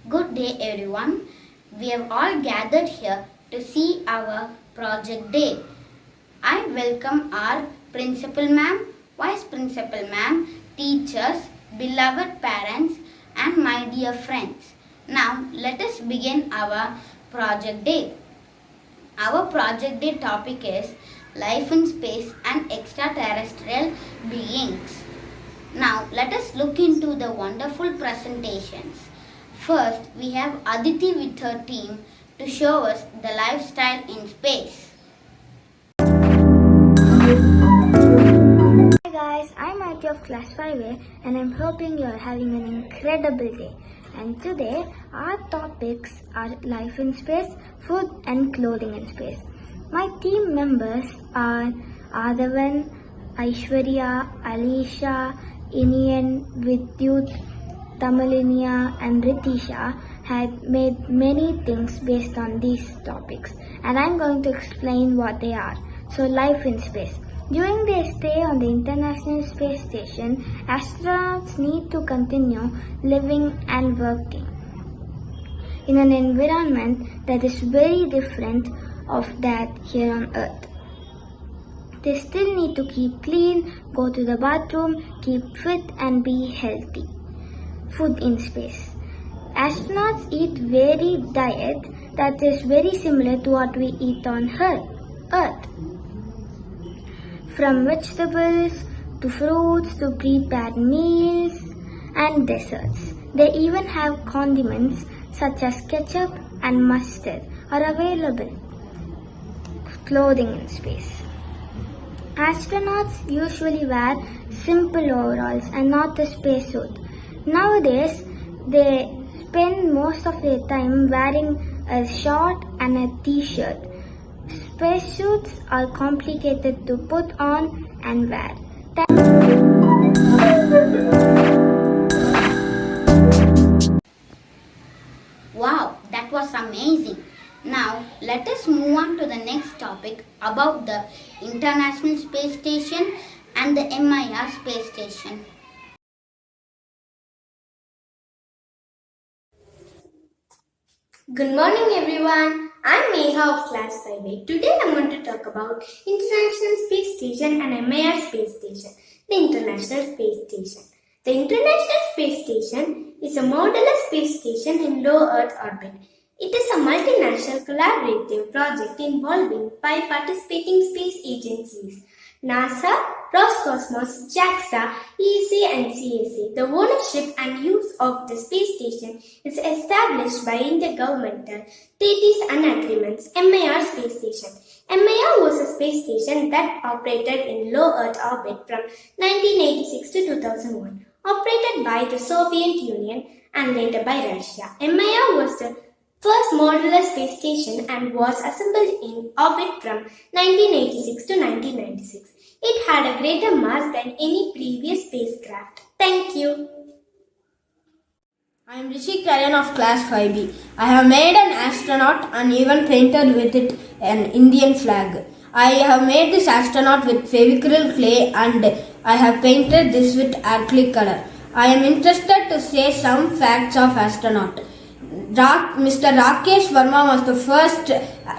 Good day everyone. We have all gathered here to see our project day. I welcome our principal ma'am, vice principal ma'am, teachers, beloved parents and my dear friends. Now let us begin our project day. Our project day topic is life in space and extraterrestrial beings. Now let us look into the wonderful presentations. First, we have Aditi with her team to show us the lifestyle in space. Hi guys, I'm Ati of class 5A and I'm hoping you are having an incredible day. And today our topics are life in space, food and clothing in space. My team members are Adavan, Aishwarya, Alisha, Inian, Vidyut, Tamalinia and Ritisha had made many things based on these topics and I'm going to explain what they are. So life in space. During their stay on the International Space Station, astronauts need to continue living and working in an environment that is very different of that here on Earth. They still need to keep clean, go to the bathroom, keep fit and be healthy. Food in space. Astronauts eat varied diet that is very similar to what we eat on Earth. From vegetables to fruits to prepared meals and desserts. They even have condiments such as ketchup and mustard are available. Clothing in space. Astronauts usually wear simple overalls and not a spacesuit. Nowadays, they spend most of their time wearing a short and a t-shirt. Spacesuits are complicated to put on and wear. Wow, that was amazing. Now let us move on to the next topic about the International Space Station and the MIR Space Station. Good morning everyone. I'm Meha of class 5A. Today I'm going to talk about International Space Station and MIR Space Station. The International Space Station. The International Space Station is a modular space station in low Earth orbit. It is a multinational collaborative project involving 5 participating space agencies: NASA, Roscosmos, JAXA, ESA and CSA. The ownership and use of the space station is established by intergovernmental treaties and agreements. MIR Space Station. MIR was a space station that operated in low Earth orbit from 1986 to 2001, operated by the Soviet Union and later by Russia. MIR was the first modular space station and was assembled in orbit from 1986 to 1996. It had a greater mass than any previous spacecraft. Thank you. I am Rishi Karan of class 5B. I have made an astronaut and even painted with it an Indian flag. I have made this astronaut with Fevicryl clay and I have painted this with acrylic color. I am interested to say some facts of astronaut. Mr. Rakesh Verma was the first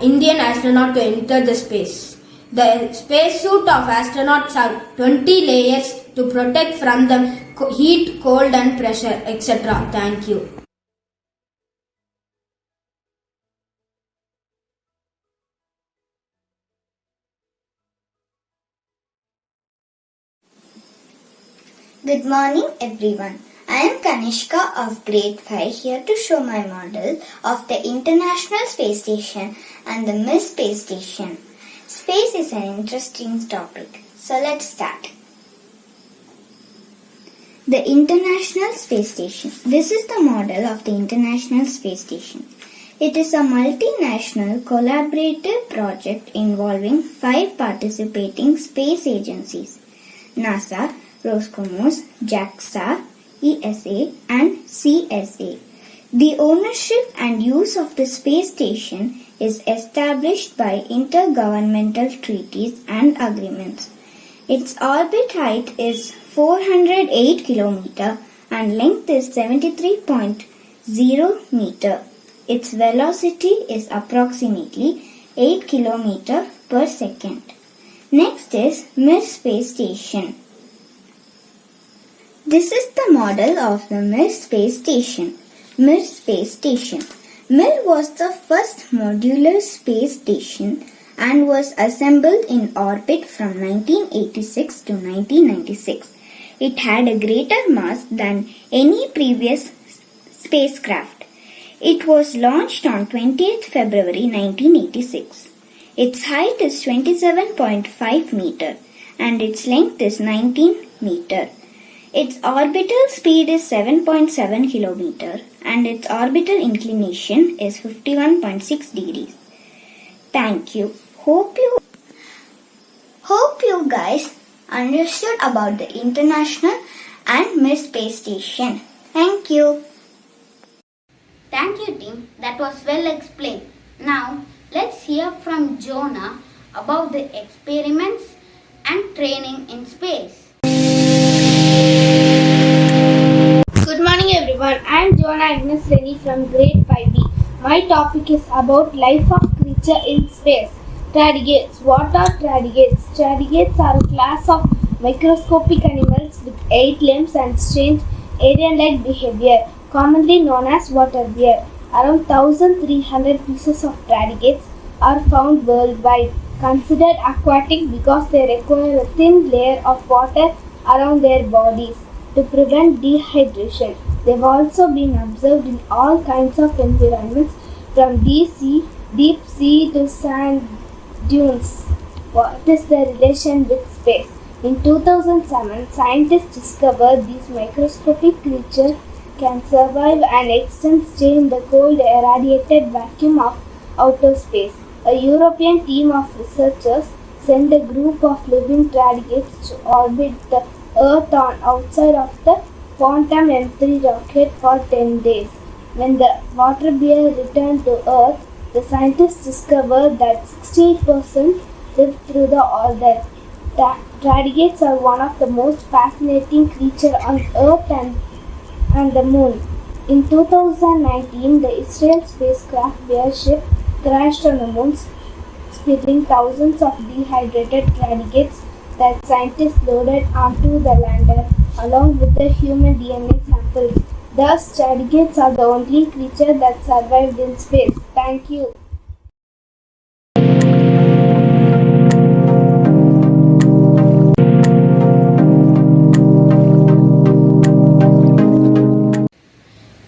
Indian astronaut to enter the space. The spacesuit of astronauts have 20 layers to protect from the heat, cold and pressure, etc. Thank you. Good morning everyone. I am Kanishka of grade 5 here to show my model of the International Space Station and the Miss Space Station. Space is an interesting topic, so let's start. The International Space Station. This is the model of the International Space Station. It is a multinational collaborative project involving 5 participating space agencies: NASA, Roscosmos, JAXA, ESA and CSA. The ownership and use of the space station is established by intergovernmental treaties and agreements. Its orbit height is 408 km and length is 73.8 0 meter. Its velocity is approximately 8 km per second. Next is Mir Space Station. This is the model of the Mir Space Station. Mir Space Station. Mir was the first modular space station and was assembled in orbit from 1986 to 1996. It had a greater mass than any previous spacecraft. It was launched on 20th February 1986. Its height is 27.5 meter and its length is 19 meter. Its orbital speed is 7.7 kilometer and its orbital inclination is 51.6 degrees. Thank you. Hope you guys understood about the International and Mir Space Station. Thank you. Thank you, team. That was well explained. Now, let's hear from Jonah about the experiments and training in space. Good morning everyone. I am Jonah Agnes Rennie from grade 5B. My topic is about life of creature in space. Tardigrades. What are tardigrades? Tardigrades are a class of microscopic animals with 8 limbs and strange alien-like behavior, commonly known as water bear. Around 1,300 pieces of tardigrades are found worldwide, considered aquatic because they require a thin layer of water around their bodies to prevent dehydration. They've also been observed in all kinds of environments, from deep sea to sand dunes. What is the relation with space? In 2007, scientists discovered these microscopic creatures can survive an extended stay in the cold irradiated vacuum of outer space. A European team of researchers sent a group of living tardigrades to orbit the Earth on outside of the Quantum M3 rocket for 10 days. When the water bear returned to Earth, the scientists discovered that 68% lived through the order. Tardigrades are one of the most fascinating creatures on Earth and the Moon. In 2019, the Israel spacecraft Bearship crashed on the Moon, spilling thousands of dehydrated tardigrades that scientists loaded onto the lander along with the human DNA samples. Thus, tardigrades are the only creature that survived in space. Thank you.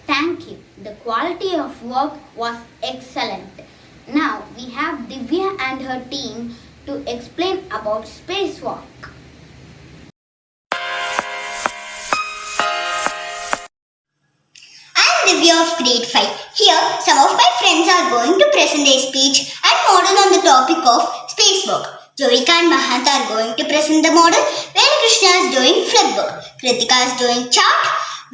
Thank you. The quality of work was excellent. Now we have Divya and her team to explain about spacewalk. I'm Divya of grade 5. Here, some of my friends are going to present their speech and model on the topic of spacewalk. Jovika and Mahanta are going to present the model, where Krishna is doing flipbook, Kritika is doing chart,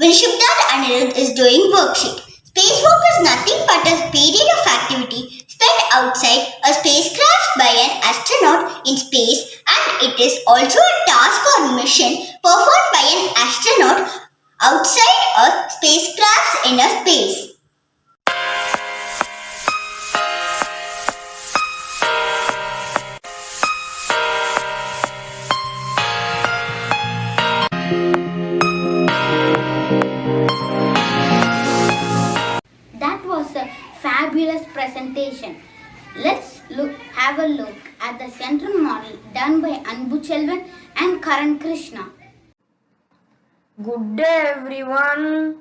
Vinshubda and Anirudh is doing worksheet. Spacewalk is nothing but a period of activity spent outside a spacecraft by an astronaut in space, and it is also a task or mission performed by an astronaut outside a spacecraft in a space. That was a fabulous presentation. Let's have a look at the central model done by Anbu Chelvan and Karan Krishna. Good day everyone.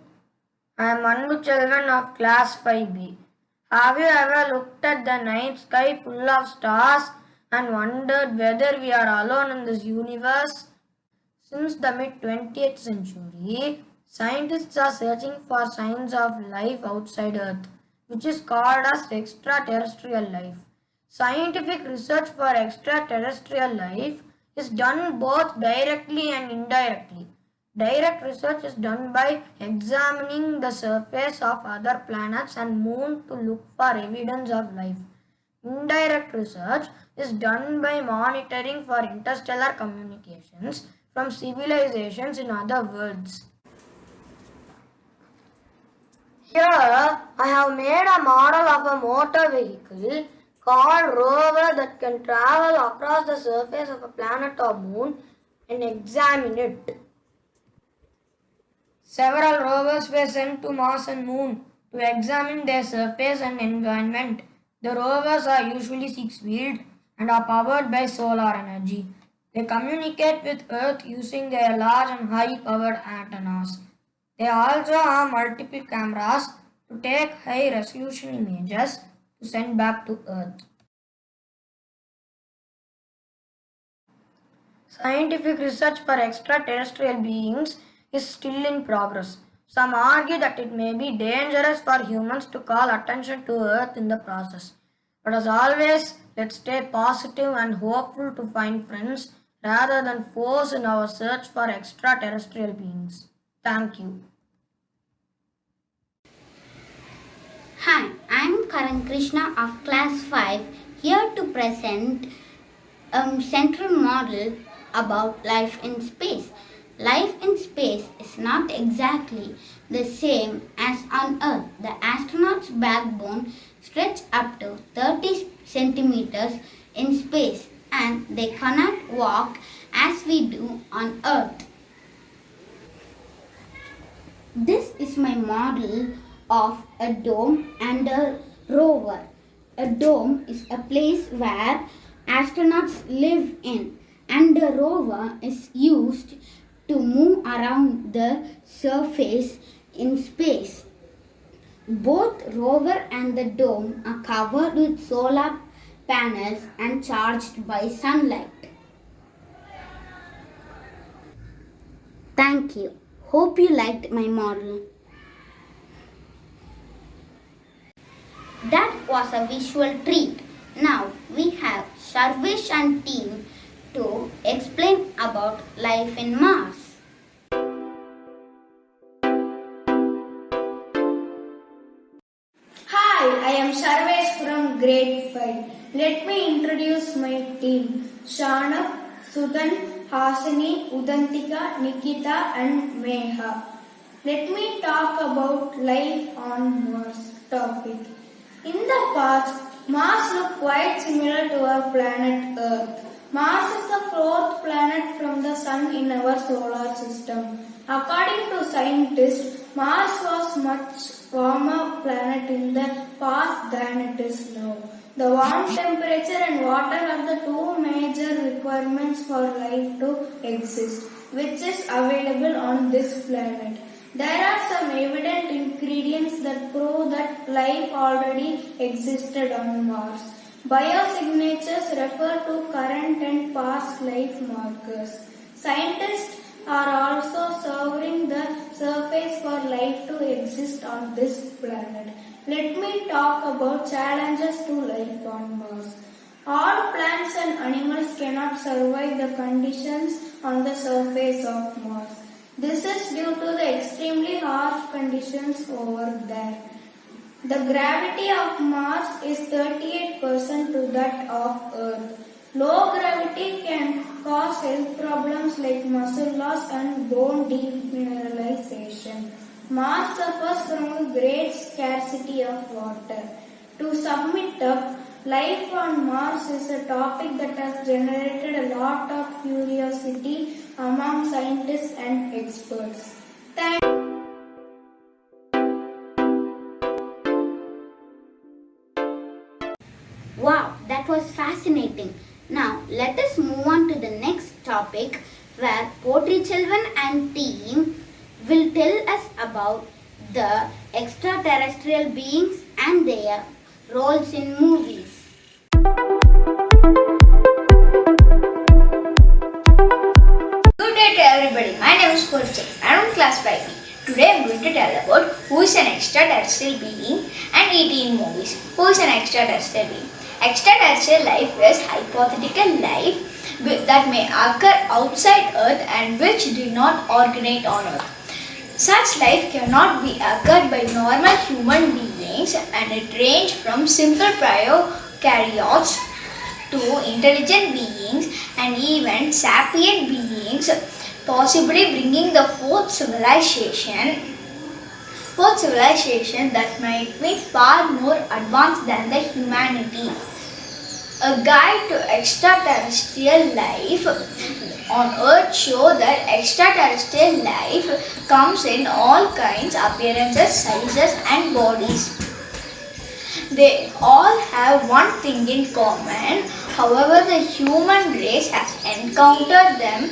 I am Anbu Chelvan of class 5B. Have you ever looked at the night sky full of stars and wondered whether we are alone in this universe? Since the mid-20th century, scientists are searching for signs of life outside Earth, which is called as extraterrestrial life. Scientific research for extraterrestrial life is done both directly and indirectly. Direct research is done by examining the surface of other planets and moon to look for evidence of life. Indirect research is done by monitoring for interstellar communications from civilizations in other worlds. Here I have made a model of a motor vehicle called rover that can travel across the surface of a planet or moon and examine it. Several rovers were sent to Mars and Moon to examine their surface and environment. The rovers are usually six-wheeled and are powered by solar energy. They communicate with Earth using their large and high-powered antennas. They also have multiple cameras to take high-resolution images to send back to Earth. Scientific research for extraterrestrial beings is still in progress. Some argue that it may be dangerous for humans to call attention to Earth in the process. But as always, let's stay positive and hopeful to find friends rather than foes in our search for extraterrestrial beings. Thank you. Hi, I'm Karan Krishna of Class 5 here to present a central model about life in space. Life in space is not exactly the same as on Earth. The astronaut's backbone stretches up to 30 centimeters in space and they cannot walk as we do on Earth. This is my model of a dome and a rover. A dome is a place where astronauts live in, and the rover is used to move around the surface in space. Both rover and the dome are covered with solar panels and charged by sunlight. Thank you. Hope you liked my model. That was a visual treat. Now we have Sarvesh and team to explain about life in Mars. Hi, I am Sarvesh from grade 5. Let me introduce my team. Shanak, Sudan, Hasini, Udantika, Nikita and Meha. Let me talk about life on Mars topic. In the past, Mars looked quite similar to our planet Earth. Mars is the fourth planet from the Sun in our solar system. According to scientists, Mars was much warmer planet in the past than it is now. The warm temperature and water are the two major requirements for life to exist, which is available on this planet. There are some evident ingredients that prove that life already existed on Mars. Biosignatures refer to current and past life markers. Scientists are also surveying the surface for life to exist on this planet. Let me talk about challenges to life on Mars. All plants and animals cannot survive the conditions on the surface of Mars. This is due to the extremely harsh conditions over there. The gravity of Mars is 38% to that of Earth. Low gravity can cause health problems like muscle loss and bone demineralization. Mars suffers from a great scarcity of water. To sum it up, life on Mars is a topic that has generated a lot of curiosity among scientists and experts. Thank Wow, that was fascinating. Now let us move on to the next topic where Potri Chelvan and team will tell us about the extraterrestrial beings and their roles in movies. Good day to everybody. My name is Purchal. I am in class 5B. Today I am going to tell about who is an extraterrestrial being and ET in movies. Who is an extraterrestrial being? Extraterrestrial life is hypothetical life that may occur outside Earth and which do not originate on Earth. Such life cannot be occurred by normal human beings and it ranges from simple prokaryotes to intelligent beings and even sapient beings, possibly bringing the fourth civilization for civilization that might be far more advanced than the humanity. A guide to extraterrestrial life on Earth show that extraterrestrial life comes in all kinds, appearances, sizes and bodies. They all have one thing in common. However, the human race has encountered them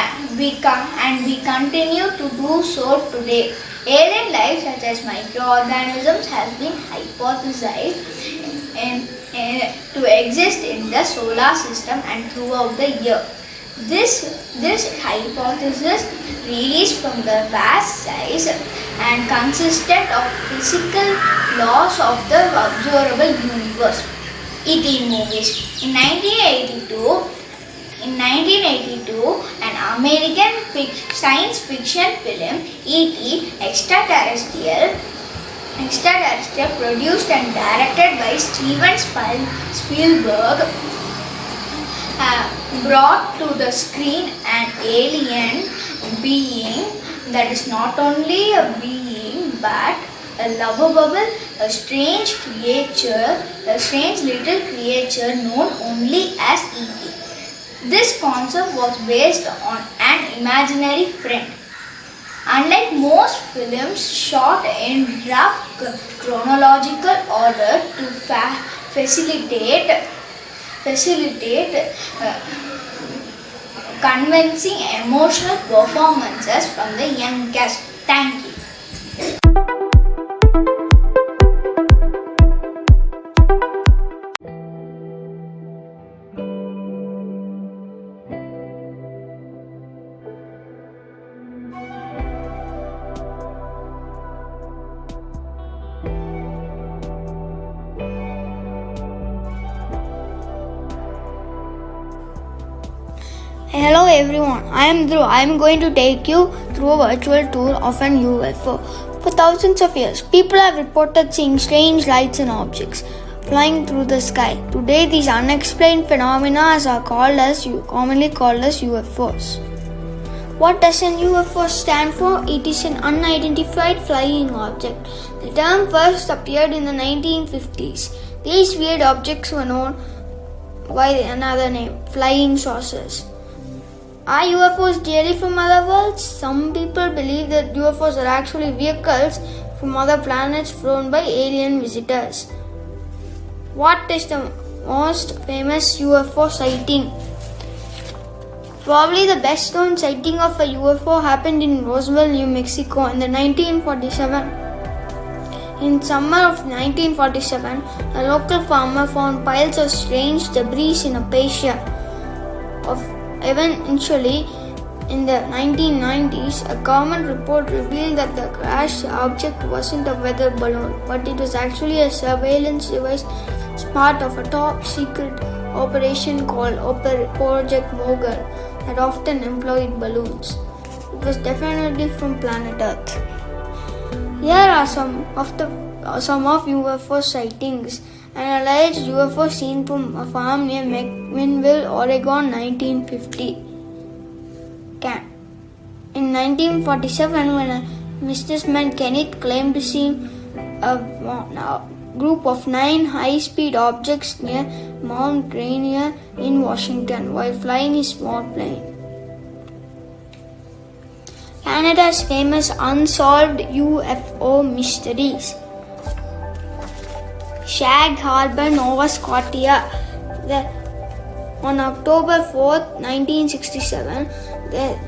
and we continue to do so today. Alien life such as microorganisms has been hypothesized to exist in the solar system and throughout the year. This hypothesis varies from the vast size and consistent of physical laws of the observable universe. E.T. movies. In 1982, an American science fiction film, E.T. Extraterrestrial, produced and directed by Steven Spielberg, brought to the screen an alien being that is not only a being but a lovable, a strange little creature known only as E.T. This concept was based on an imaginary friend. Unlike most films shot in rough chronological order to facilitate convincing emotional performances from the young cast. Thank you. Hello everyone, I am Dhruv. I am going to take you through a virtual tour of an UFO. For thousands of years, people have reported seeing strange lights and objects flying through the sky. Today, these unexplained phenomena are commonly called as UFOs. What does an UFO stand for? It is an unidentified flying object. The term first appeared in the 1950s. These weird objects were known by another name, flying saucers. Are UFOs really from other worlds? Some people believe that UFOs are actually vehicles from other planets flown by alien visitors. What is the most famous UFO sighting? Probably the best known sighting of a UFO happened in Roswell, New Mexico in 1947. In summer of 1947, a local farmer found piles of strange debris in a pasture. Eventually, in the 1990s, a government report revealed that the crashed object wasn't a weather balloon, but it was actually a surveillance device as part of a top secret operation called Project Mogul that often employed balloons. It was definitely from planet Earth. Here are some of UFO sightings. An alleged UFO seen from a farm near McMinnville, Oregon, 1950. In 1947, when a businessman Kenneth claimed to see a group of 9 high-speed objects near Mount Rainier in Washington while flying his small plane. Canada's famous unsolved UFO mysteries. Shag Harbor, Nova Scotia. On October 4th, 1967,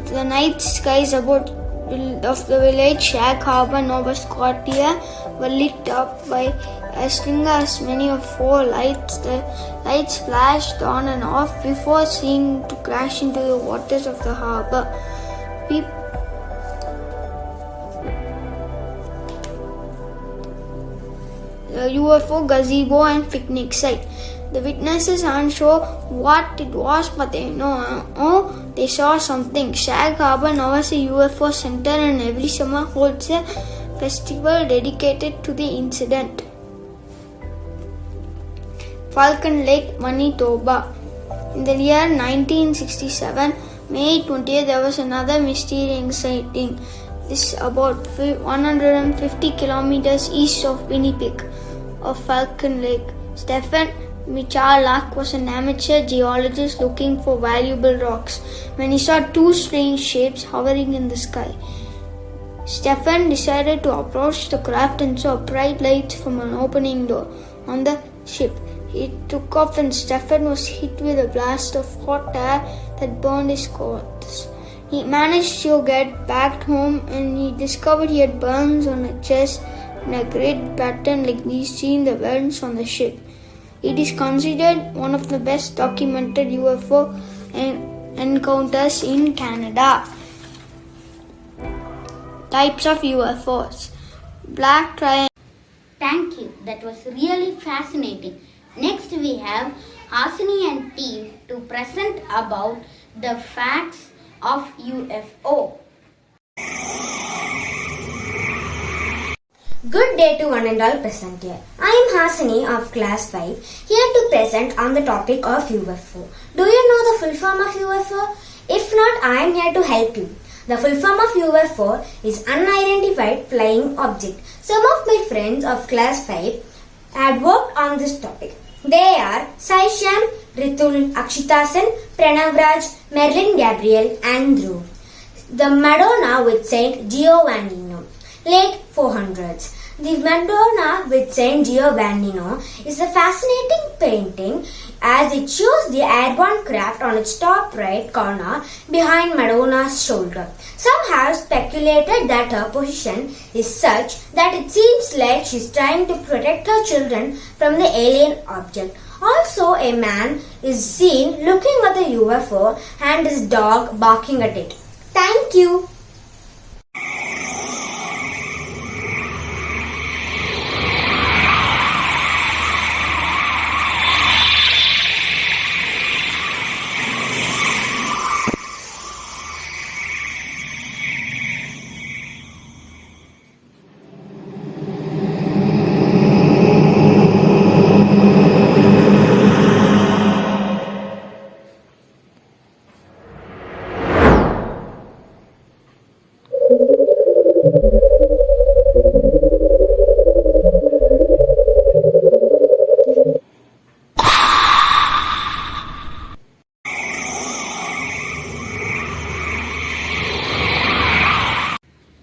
the night skies of the village Shag Harbor, Nova Scotia were lit up by a string as many of 4 lights. The lights flashed on and off before seeming to crash into the waters of the harbor. The UFO gazebo and picnic site. The witnesses aren't sure what it was, but they know they saw something. Shag Harbor now has a UFO center and every summer holds a festival dedicated to the incident. Falcon Lake, Manitoba. In the year 1967, May 20th, there was another mysterious sighting. This is about 150 kilometers east of Winnipeg, of Falcon Lake. Stephen Michalak was an amateur geologist looking for valuable rocks when he saw two strange shapes hovering in the sky. Stephen decided to approach the craft and saw bright lights from an opening door on the ship. He took off and Stephen was hit with a blast of hot air that burned his clothes. He managed to get back home and he discovered he had burns on his chest and a great pattern like we see in the burns on the ship. It is considered one of the best documented UFO encounters in Canada. Types of UFOs. Black triangle. Thank you. That was really fascinating. Next we have Hasini and team to present about the facts of UFO. Good day to one and all present here. I am Hasini of class 5 here to present on the topic of UFO. Do you know the full form of UFO? If not, I am here to help you. The full form of UFO is Unidentified Flying Object. Some of my friends of class 5 had worked on this topic. They are Sai Shyam, Ritul Akshitasan, Pranav Raj, Merlin Gabriel and Dhruv. The Madonna with Saint Giovannino, late 400s. The Madonna with Saint Giovannino is a fascinating painting as it shows the airborne craft on its top right corner behind Madonna's shoulder. Some have speculated that her position is such that it seems like she's trying to protect her children from the alien object. Also, a man is seen looking at the UFO and his dog barking at it. Thank you.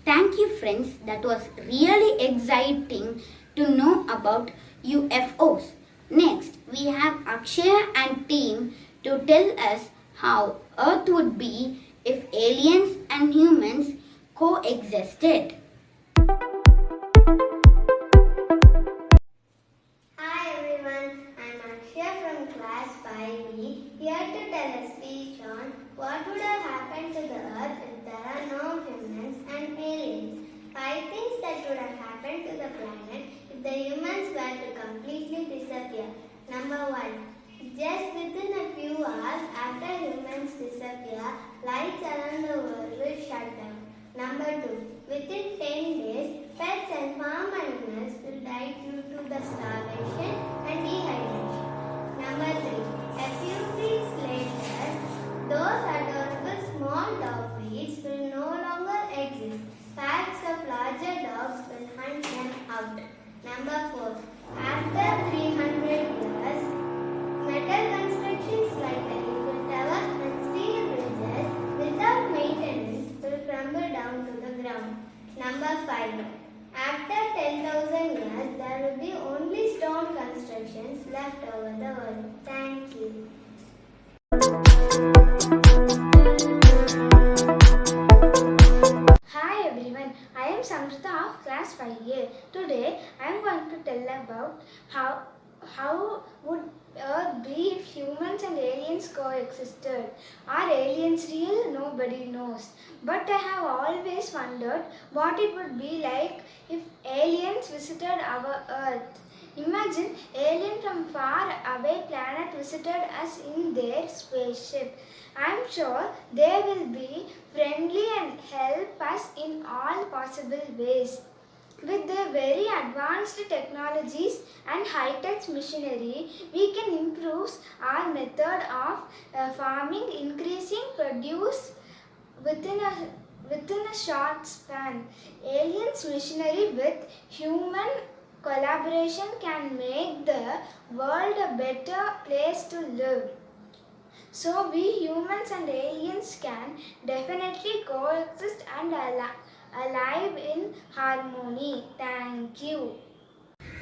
Thank you friends, that was really exciting to know about UFOs. Next, we have Akshaya and team to tell us how Earth would be if aliens and humans coexisted. Hi everyone, I'm Akshya from class 5B here to tell a speech on what would have happened to the earth if there are no humans and aliens. 5 things that would have happened to the planet if the humans were to completely disappear. Number 1. Just within a few hours after humans disappear, lights around the world will shut down. Number 2. Within 10 days, pets and farm animals will die due to the starvation and dehydration. Number 3. A few weeks later, those adorable small dog breeds will no longer exist. Packs of larger dogs will hunt them out. Number 4. After 300 years, metal constructions like the Eiffel Tower and steel bridges without maintenance will crumble down to the ground. Number 5. After 10,000 years, there will be only stone constructions left over the world. Thank you. Hi everyone, I am Samrita of class 5A. Today I am going to tell about how would Earth be if humans and aliens coexisted. Are aliens real? Nobody knows. But I have always wondered what it would be like if aliens visited our Earth. Imagine alien from far away planet visited us in their spaceship. I am sure they will be friendly and help us in all possible ways. With their very advanced technologies and high-tech machinery, we can improve our method of farming, increasing produce within a short span. Aliens' visionary with human collaboration can make the world a better place to live. So we humans and aliens can definitely coexist and alive in harmony. Thank you.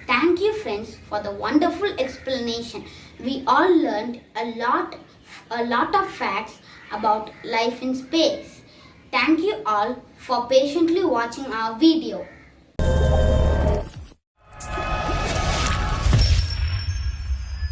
Thank you, friends, for the wonderful explanation. We all learned a lot of facts about life in space. Thank you all for patiently watching our video.